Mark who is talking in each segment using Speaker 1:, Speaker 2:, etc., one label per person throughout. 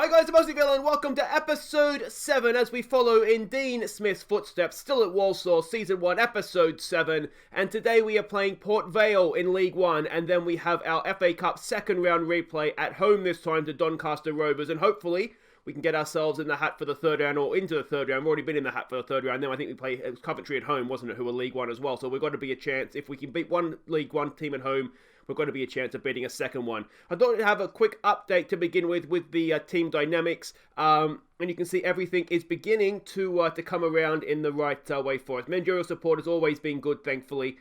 Speaker 1: Hi guys, I'm Aussie and welcome to episode 7 as we follow in Dean Smith's footsteps, still at Walsall, season 1, episode 7. And today we are playing Port Vale in League 1, and then we have our FA Cup second round replay at home this time to Doncaster Rovers, and hopefully we can get ourselves in the hat for the third round, or into the third round. We've already been in the hat for the third round. Then I think we play, it was Coventry at home, wasn't it, who were League 1 as well. So we've got to be a chance. If we can beat one League 1 team at home, we've got to be a chance of beating a second one. I thought I'd have a quick update to begin with the team dynamics. And you can see everything is beginning to come around in the right way for us. Managerial support has always been good, thankfully.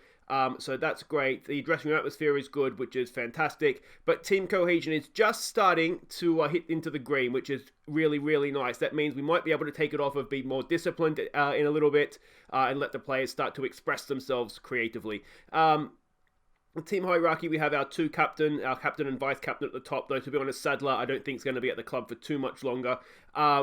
Speaker 1: So that's great. The dressing room atmosphere is good, which is fantastic. But team cohesion is just starting to hit into the green, which is really, really nice. That means we might be able to take it off and be more disciplined in a little bit and let the players start to express themselves creatively. The team hierarchy, we have our captain and vice captain at the top, though to be honest, Sadler I don't think is going to be at the club for too much longer.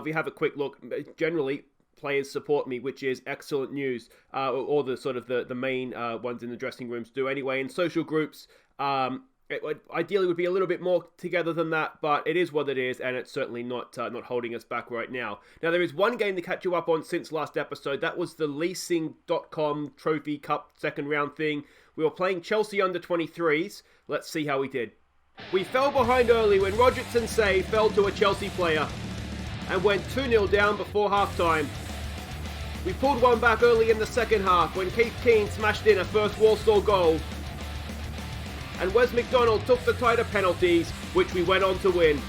Speaker 1: We have a quick look. Generally, players support me, which is excellent news. Or the sort of the main ones in the dressing rooms do anyway. In social groups, ideally would be a little bit more together than that, but it is what it is, and it's certainly not holding us back right now. Now, there is one game to catch you up on since last episode. That was the leasing.com Trophy Cup second round thing. We were playing Chelsea under 23s. Let's see how we did. We fell behind early when Rogerson Say fell to a Chelsea player and went 2-0 down before half-time. We pulled one back early in the second half when Keith Keane smashed in a first Walsall goal. And Wes McDonald took the tighter penalties, which we went on to win.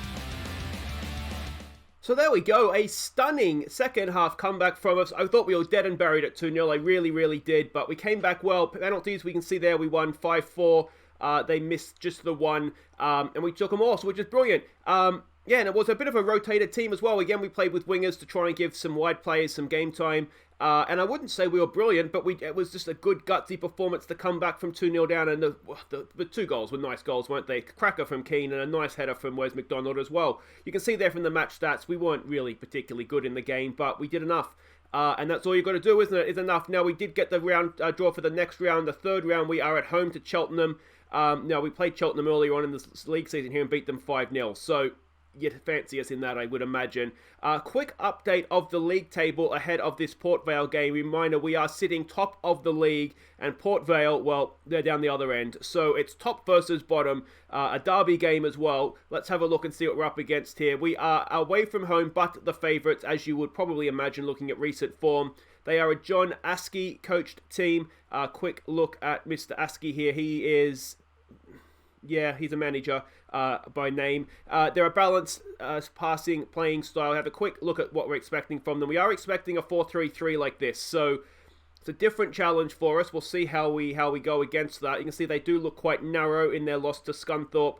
Speaker 1: So there we go, a stunning second half comeback from us. I thought we were dead and buried at 2-0, I really, really did, but we came back well. Penalties, we can see there, we won 5-4. They missed just the one, and we took them all, which is brilliant. Yeah, and it was a bit of a rotated team as well. Again, we played with wingers to try and give some wide players some game time. And I wouldn't say we were brilliant, but it was just a good gutsy performance to come back from 2-0 down. And the two goals were nice goals, weren't they? Cracker from Keane and a nice header from Wes McDonald as well. You can see there from the match stats, we weren't really particularly good in the game, but we did enough. And that's all you've got to do, isn't it? Is enough. Now, we did get the round draw for the next round. The third round, we are at home to Cheltenham. Now, we played Cheltenham earlier on in the league season here and beat them 5-0. So you'd fancy us in that, I would imagine. Quick update of the league table ahead of this Port Vale game. Reminder, we are sitting top of the league, and Port Vale, well, they're down the other end. So it's top versus bottom, a derby game as well. Let's have a look and see what we're up against here. We are away from home, but the favourites, as you would probably imagine looking at recent form. They are a John Askey coached team. Quick look at Mr. Askey here. He is... yeah, he's a manager by name. They're a balanced passing, playing style. Have a quick look at what we're expecting from them. We are expecting a 4-3-3 like this, so it's a different challenge for us. We'll see how we go against that. You can see they do look quite narrow in their loss to Scunthorpe.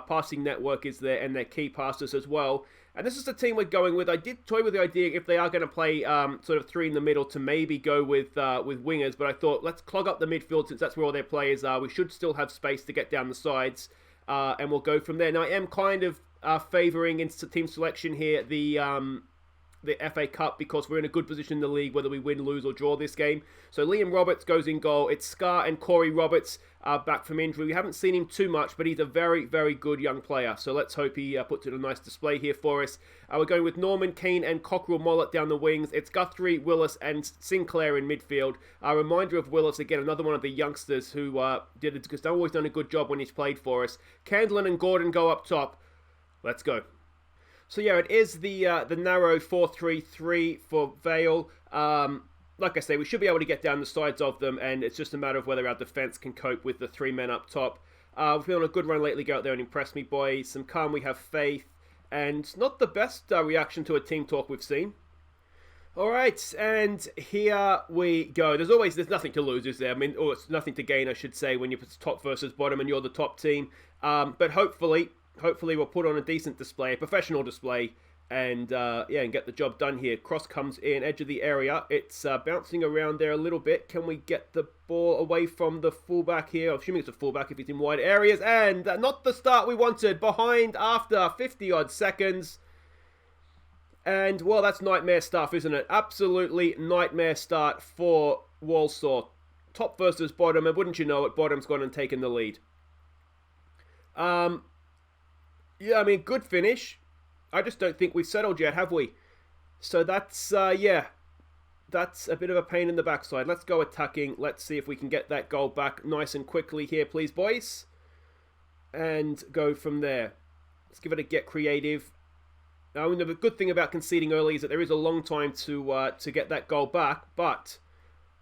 Speaker 1: Passing network is there, and their key passes as well. And this is the team we're going with. I did toy with the idea if they are going to play sort of three in the middle to maybe go with wingers, but I thought let's clog up the midfield since that's where all their players are. We should still have space to get down the sides, and we'll go from there. Now I am kind of favouring in team selection here the FA Cup because we're in a good position in the league whether we win, lose or draw this game. So Liam Roberts goes in goal. It's Scar and Corey Roberts back from injury. We haven't seen him too much, but he's a very, very good young player. So let's hope he puts in a nice display here for us. We're going with Norman, Keane and Cockrell Mollett down the wings. It's Guthrie, Willis and Sinclair in midfield. A reminder of Willis, again, another one of the youngsters who has always done a good job when he's played for us. Candlin and Gordon go up top. Let's go. So yeah, it is the narrow 4-3-3 for Vale. Like I say, we should be able to get down the sides of them, and it's just a matter of whether our defence can cope with the three men up top. We've been on a good run lately. Go out there and impress me, boys. Some calm, we have faith, and not the best reaction to a team talk we've seen. All right, and here we go. There's nothing to lose, is there? I mean, or it's nothing to gain, I should say, when you're top versus bottom and you're the top team. But hopefully we'll put on a decent display, a professional display, and and get the job done here. Cross comes in, edge of the area. It's bouncing around there a little bit. Can we get the ball away from the fullback here? I'm assuming it's a fullback if he's in wide areas. And not the start we wanted. Behind after 50-odd seconds. And, well, that's nightmare stuff, isn't it? Absolutely nightmare start for Walsall. Top versus bottom, and wouldn't you know it, bottom's gone and taken the lead. Yeah, I mean, good finish. I just don't think we've settled yet, have we? So that's, yeah, that's a bit of a pain in the backside. Let's go attacking. Let's see if we can get that goal back nice and quickly here, please, boys. And go from there. Let's give it a get creative. Now, the good thing about conceding early is that there is a long time to get that goal back, but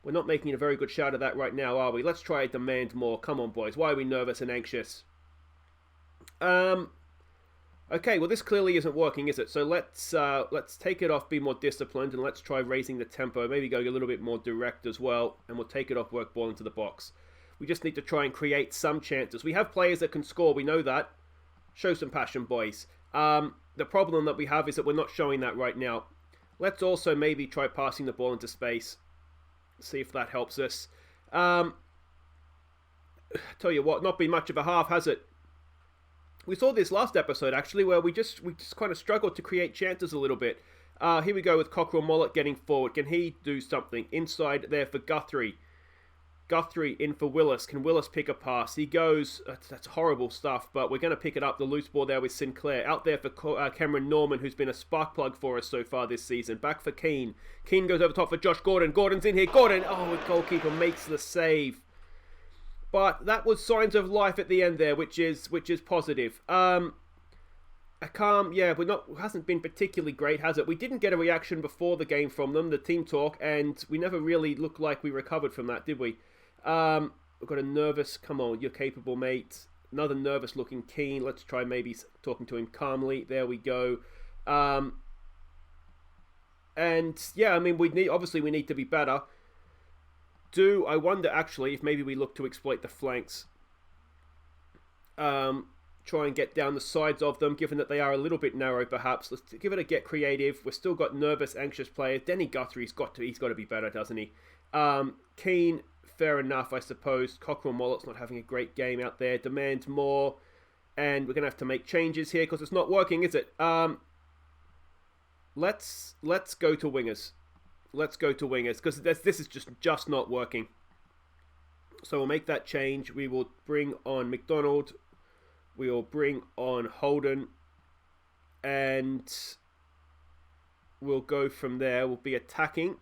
Speaker 1: we're not making a very good shout of that right now, are we? Let's try to demand more. Come on, boys. Why are we nervous and anxious? Okay, well, this clearly isn't working, is it? So let's take it off, be more disciplined, and let's try raising the tempo, maybe going a little bit more direct as well, and we'll take it off, work ball into the box. We just need to try and create some chances. We have players that can score, we know that. Show some passion, boys. The problem that we have is that we're not showing that right now. Let's also maybe try passing the ball into space. See if that helps us. Tell you what, not been much of a half, has it? We saw this last episode, actually, where we just kind of struggled to create chances a little bit. Here we go with Cockerell Mollett getting forward. Can he do something? Inside there for Guthrie. Guthrie in for Willis. Can Willis pick a pass? He goes... That's horrible stuff, but we're going to pick it up. The loose ball there with Sinclair. Out there for Cameron Norman, who's been a spark plug for us so far this season. Back for Keane. Keane goes over top for Josh Gordon. Gordon's in here. Gordon! Oh, the goalkeeper makes the save. But that was signs of life at the end there, which is positive. A calm, yeah, hasn't been particularly great, has it? We didn't get a reaction before the game from them, the team talk, and we never really looked like we recovered from that, did we? We've got a nervous, come on, you're capable, mate. Another nervous looking Keane. Let's try maybe talking to him calmly. There we go. And yeah, I mean, we need to be better. I wonder actually if maybe we look to exploit the flanks. Try and get down the sides of them, given that they are a little bit narrow perhaps. Let's give it a get creative. We've still got nervous, anxious players. Denny Guthrie's got to be better, doesn't he? Keane, fair enough, I suppose. Cockerell Mollett's not having a great game out there. Demand more. And we're going to have to make changes here because it's not working, is it? Let's go to wingers. Let's go to wingers because this is just not working. So we'll make that change. We will bring on McDonald. We will bring on Holden. And we'll go from there. We'll be attacking.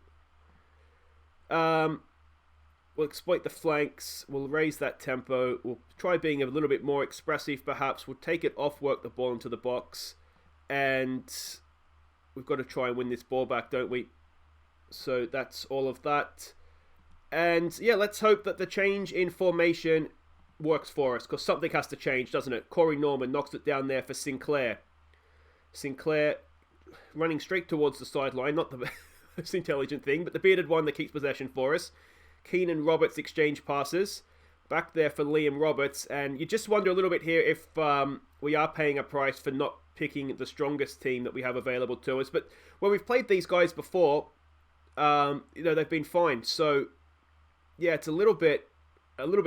Speaker 1: We'll exploit the flanks. We'll raise that tempo. We'll try being a little bit more expressive perhaps. We'll take it off, work the ball into the box. And we've got to try and win this ball back, don't we? So that's all of that. And yeah, let's hope that the change in formation works for us, because something has to change, doesn't it? Corey Norman knocks it down there for Sinclair. Sinclair running straight towards the sideline, not the most intelligent thing, but the bearded one that keeps possession for us. Keane and Roberts exchange passes. Back there for Liam Roberts. And you just wonder a little bit here if we are paying a price for not picking the strongest team that we have available to us. But when we've played these guys before, they've been fine. So yeah, it's a little bit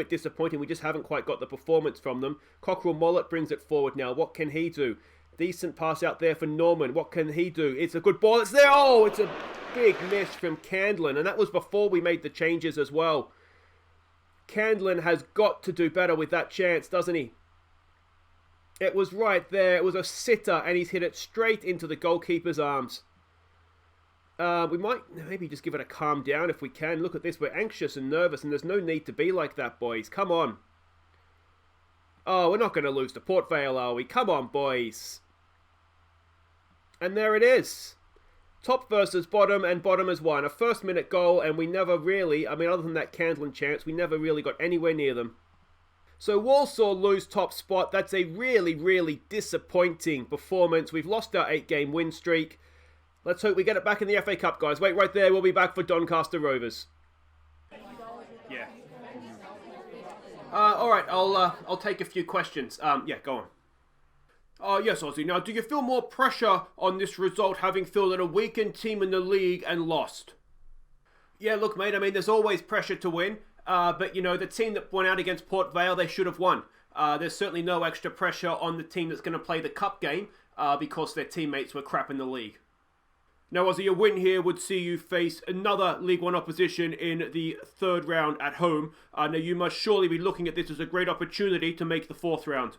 Speaker 1: disappointing. We just haven't quite got the performance from them. Cockerell Mollett brings it forward now. What can he do? Decent pass out there for Norman. What can he do? It's a good ball. It's there. Oh, it's a big miss from Candlin. And that was before we made the changes as well. Candlin has got to do better with that chance, doesn't he? It was right there. It was a sitter, and he's hit it straight into the goalkeeper's arms. We might maybe just give it a calm down if we can. Look at this. We're anxious and nervous, and there's no need to be like that, boys. Come on. Oh, we're not going to lose to Port Vale, are we? Come on, boys. And there it is. Top versus bottom, and bottom has won. A first-minute goal, and we never really, other than that Candlin chance, we never really got anywhere near them. So Walsall lose top spot. That's a really, really disappointing performance. We've lost our 8-game win streak. Let's hope we get it back in the FA Cup, guys. Wait right there. We'll be back for Doncaster Rovers. Yeah. All right. I'll take a few questions. Yeah, go on. Yes, Aussie. Now, do you feel more pressure on this result, having fielded a weakened team in the league and lost? Yeah, look, mate. There's always pressure to win. But the team that went out against Port Vale, they should have won. There's certainly no extra pressure on the team that's going to play the cup game because their teammates were crap in the league. Now, Aussie, a win here would see you face another League One opposition in the third round at home. Now, you must surely be looking at this as a great opportunity to make the fourth round.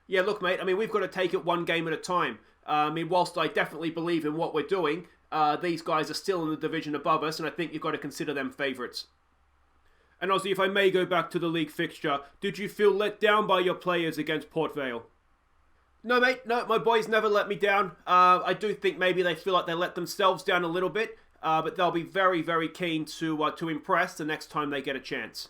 Speaker 1: Yeah, look, mate, we've got to take it one game at a time. I mean, whilst I definitely believe in what we're doing, these guys are still in the division above us, and I think you've got to consider them favourites. And Aussie, if I may go back to the league fixture, did you feel let down by your players against Port Vale? No, mate. No, my boys never let me down. I do think maybe they feel like they let themselves down a little bit, but they'll be very, very keen to impress the next time they get a chance.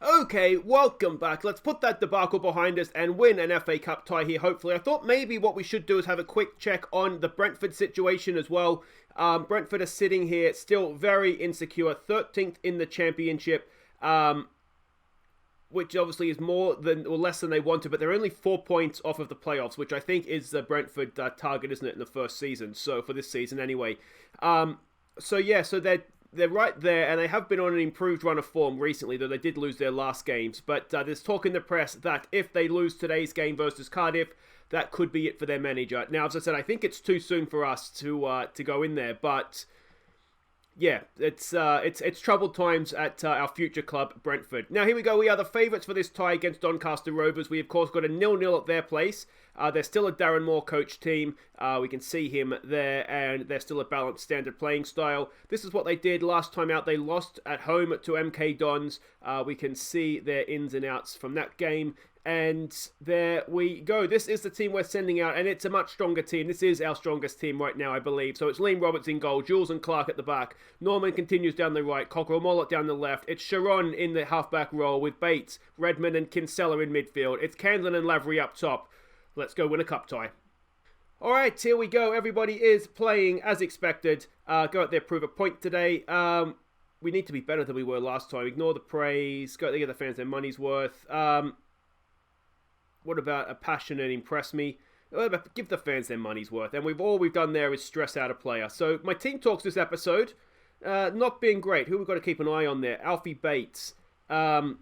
Speaker 1: Okay, welcome back. Let's put that debacle behind us and win an FA Cup tie here, hopefully. I thought maybe what we should do is have a quick check on the Brentford situation as well. Brentford are sitting here still very insecure, 13th in the championship, which obviously is more than or less than they wanted, but they're only 4 points off of the playoffs, which I think is the Brentford target, isn't it, in the first season? So for this season anyway. So they're right there, and they have been on an improved run of form recently, though they did lose their last games. But there's talk in the press that if they lose today's game versus Cardiff, that could be it for their manager. Now, as I said, I think it's too soon for us to go in there, but yeah, it's troubled times at our future club, Brentford. Now, here we go. We are the favourites for this tie against Doncaster Rovers. We, of course, got a 0-0 at their place. They're still a Darren Moore coach team. We can see him there, and they're still a balanced standard playing style. This is what they did last time out. They lost at home to MK Dons. We can see their ins and outs from that game. And there we go. This is the team we're sending out, and it's a much stronger team. This is our strongest team right now, I believe. So it's Liam Roberts in goal, Jules and Clark at the back. Norman continues down the right, Cockrell Mollett down the left. It's Sharon in the halfback role with Bates, Redmond and Kinsella in midfield. It's Candlin and Lavery up top. Let's go win a cup tie. Alright, here we go. Everybody is playing as expected. Go out there, prove a point today. We need to be better than we were last time. Ignore the praise. Go out there, give the fans their money's worth. What about a passion and impress me? Give the fans their money's worth. And all we've done there is stress out a player. So my team talks this episode, not being great. Who we've got to keep an eye on there? Alfie Bates. Yeah,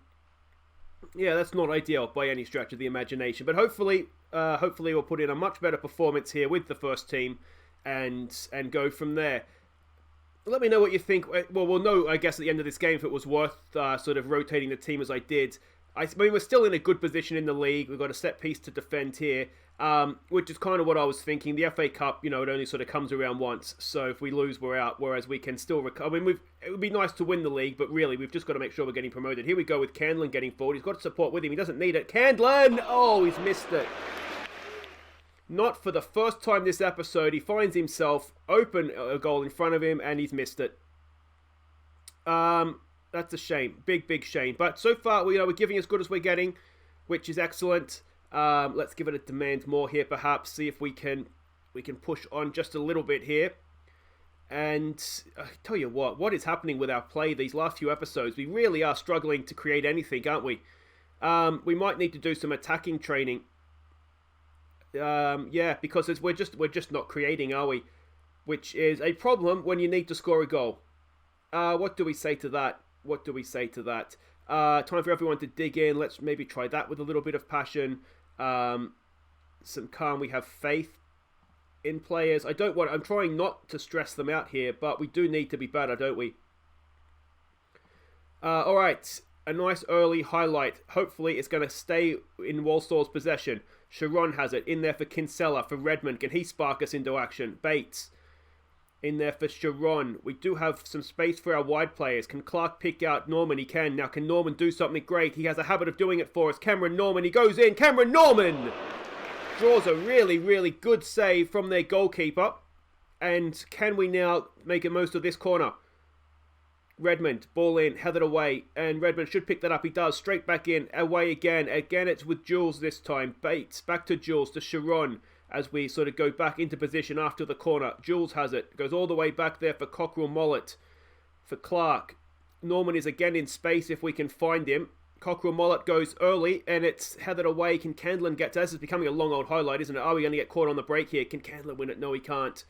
Speaker 1: that's not ideal by any stretch of the imagination. But hopefully we'll put in a much better performance here with the first team and go from there. Let me know what you think. Well, we'll know, I guess, at the end of this game if it was worth sort of rotating the team as I did. I mean, we're still in a good position in the league. We've got a set piece to defend here, which is kind of what I was thinking. The FA Cup, it only sort of comes around once. So if we lose, we're out, whereas we can still recover. I mean, it would be nice to win the league, but really, we've just got to make sure we're getting promoted. Here we go with Candlin getting forward. He's got support with him. He doesn't need it. Candlin! Oh, he's missed it. Not for the first time this episode. He finds himself open a goal in front of him, and he's missed it. That's a shame. Big shame. But so far, we're giving as good as we're getting, which is excellent. Let's give it a demand more here, perhaps. See if we can push on just a little bit here. And I tell you what is happening with our play these last few episodes? We really are struggling to create anything, aren't we? We might need to do some attacking training. Yeah, because we're just not creating, are we? Which is a problem when you need to score a goal. What do we say to that? Time for everyone to dig in. Let's maybe try that with a little bit of passion. Some calm. We have faith in players. I'm trying not to stress them out here, but we do need to be better, don't we? Alright. A nice early highlight. Hopefully it's going to stay in Walsall's possession. Sharon has it. In there for Kinsella, for Redmond. Can he spark us into action? Bates. In there for Sharon. We do have some space for our wide players. Can Clark pick out Norman? He can. Now, can Norman do something great? He has a habit of doing it for us. Cameron Norman. He goes in. Cameron Norman draws a really, really good save from their goalkeeper. And can we now make the most of this corner? Redmond. Ball in. Headed away. And Redmond should pick that up. He does. Straight back in. Away again. Again, it's with Jules this time. Bates. Back to Jules. To Sharon. As we sort of go back into position after the corner. Jules has it. Goes all the way back there for Cockrell Mollett. For Clark. Norman is again in space if we can find him. Cockrell Mollett goes early and it's headed away. Can Candlin get to this? This is becoming a long old highlight, isn't it? Are we going to get caught on the break here? Can Candlin win it? No, he can't.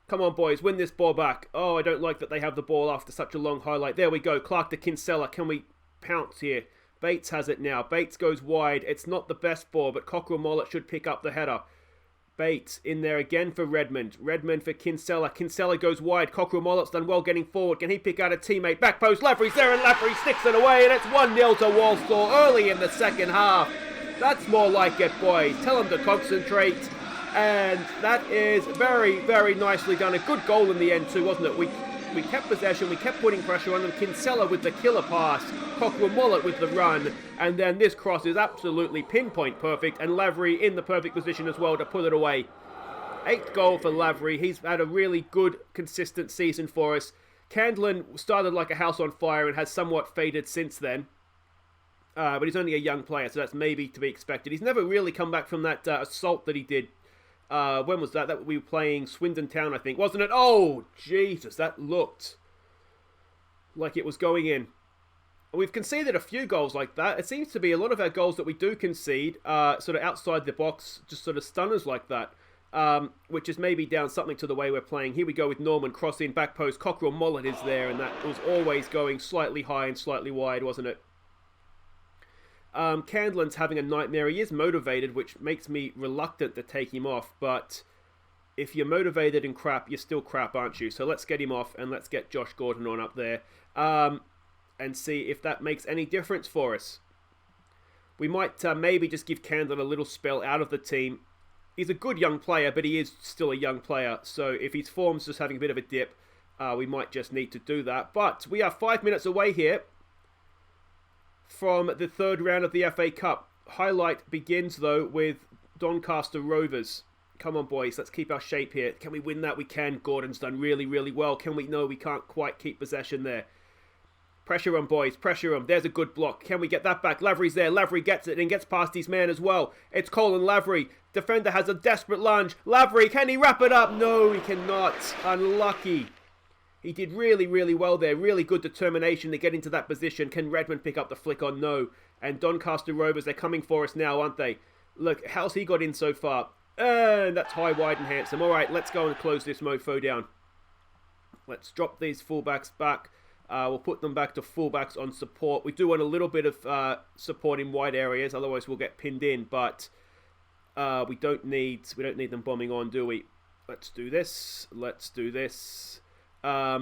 Speaker 1: Come on, boys. Win this ball back. Oh, I don't like that they have the ball after such a long highlight. There we go. Clark to Kinsella. Can we pounce here? Bates has it now. Bates goes wide. It's not the best ball, but Cockrell Mollett should pick up the header. Bates in there again for Redmond. Redmond for Kinsella. Kinsella goes wide. Cockrell Mollett's done well getting forward. Can he pick out a teammate? Back post. Lavery's there and Lavery sticks it away and it's 1-0 to Walsall early in the second half. That's more like it, boys. Tell them to concentrate. And that is very, very nicely done. A good goal in the end too, wasn't it? We kept possession, we kept putting pressure on them. Kinsella with the killer pass, Cockrell Mullet with the run, and then this cross is absolutely pinpoint perfect, and Lavery in the perfect position as well to put it away. 8th goal for Lavery. He's had a really good, consistent season for us. Candlin started like a house on fire and has somewhat faded since then. But he's only a young player, so that's maybe to be expected. He's never really come back from that assault that he did. When was that? That we were playing Swindon Town, I think, wasn't it? Oh, Jesus, that looked like it was going in. We've conceded a few goals like that. It seems to be a lot of our goals that we do concede, sort of outside the box, just sort of stunners like that, which is maybe down something to the way we're playing. Here we go with Norman, cross in, back post, Cockrell Mullet is there, and that was always going slightly high and slightly wide, wasn't it? Candlin's having a nightmare. He is motivated, which makes me reluctant to take him off, but if you're motivated and crap, you're still crap, aren't you? So let's get him off, and let's get Josh Gordon on up there, and see if that makes any difference for us. We might maybe just give Candlin a little spell out of the team. He's a good young player, but he is still a young player, so if his form's just having a bit of a dip, we might just need to do that. But we are 5 minutes away here from the third round of the FA Cup. Highlight begins, though, with Doncaster Rovers. Come on, boys, let's keep our shape here. Can we win that? We can. Gordon's done really, really well. Can we? No, we can't quite keep possession there. Pressure on, boys. Pressure on. There's a good block. Can we get that back? Lavery's there. Lavery gets it and gets past his man as well. It's Colin Lavery. Defender has a desperate lunge. Lavery, can he wrap it up? No, he cannot. Unlucky. He did really, really well there. Really good determination to get into that position. Can Redmond pick up the flick on? No. And Doncaster Rovers, they're coming for us now, aren't they? Look, how's he got in so far? And that's high, wide and handsome. All right, let's go and close this mofo down. Let's drop these fullbacks back. We'll put them back to fullbacks on support. We do want a little bit of support in wide areas, otherwise we'll get pinned in. But we don't need them bombing on, do we? Let's do this. Let's do this. Yeah,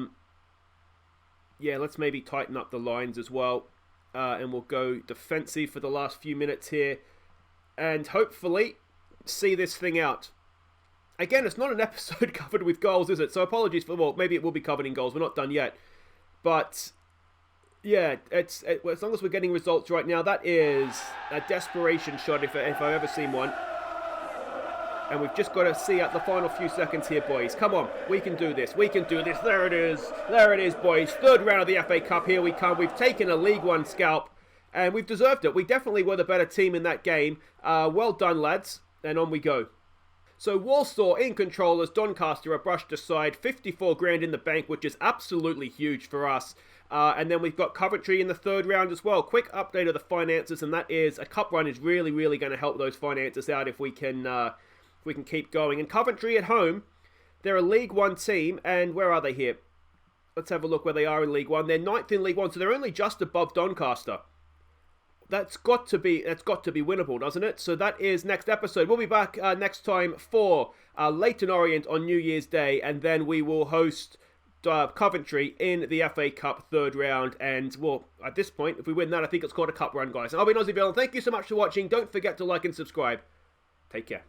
Speaker 1: let's maybe tighten up the lines as well, and we'll go defensive for the last few minutes here, and hopefully see this thing out. Again, it's not an episode covered with goals, is it? So apologies for, well, maybe it will be covered in goals. We're not done yet. But, yeah, as long as we're getting results right now, that is a desperation shot if I've ever seen one. And we've just got to see out the final few seconds here, boys. Come on, we can do this. We can do this. There it is. There it is, boys. Third round of the FA Cup. Here we come. We've taken a League One scalp, and we've deserved it. We definitely were the better team in that game. Well done, lads. And on we go. So Walsall in control as Doncaster are brushed aside. 54 grand in the bank, which is absolutely huge for us. And then we've got Coventry in the third round as well. Quick update of the finances, and that is a cup run is really, really going to help those finances out if we can keep going. And Coventry at home, they're a League One team, and where are they here? Let's have a look where they are in League One. They're 9th in League One, so they're only just above Doncaster. That's got to be winnable, doesn't it? So that is next episode. We'll be back next time for Leyton Orient on New Year's Day, and then we will host Coventry in the FA Cup third round. And, well, at this point, if we win that, I think it's called a cup run, guys. And I've been Aussie Bill, and thank you so much for watching. Don't forget to like and subscribe. Take care.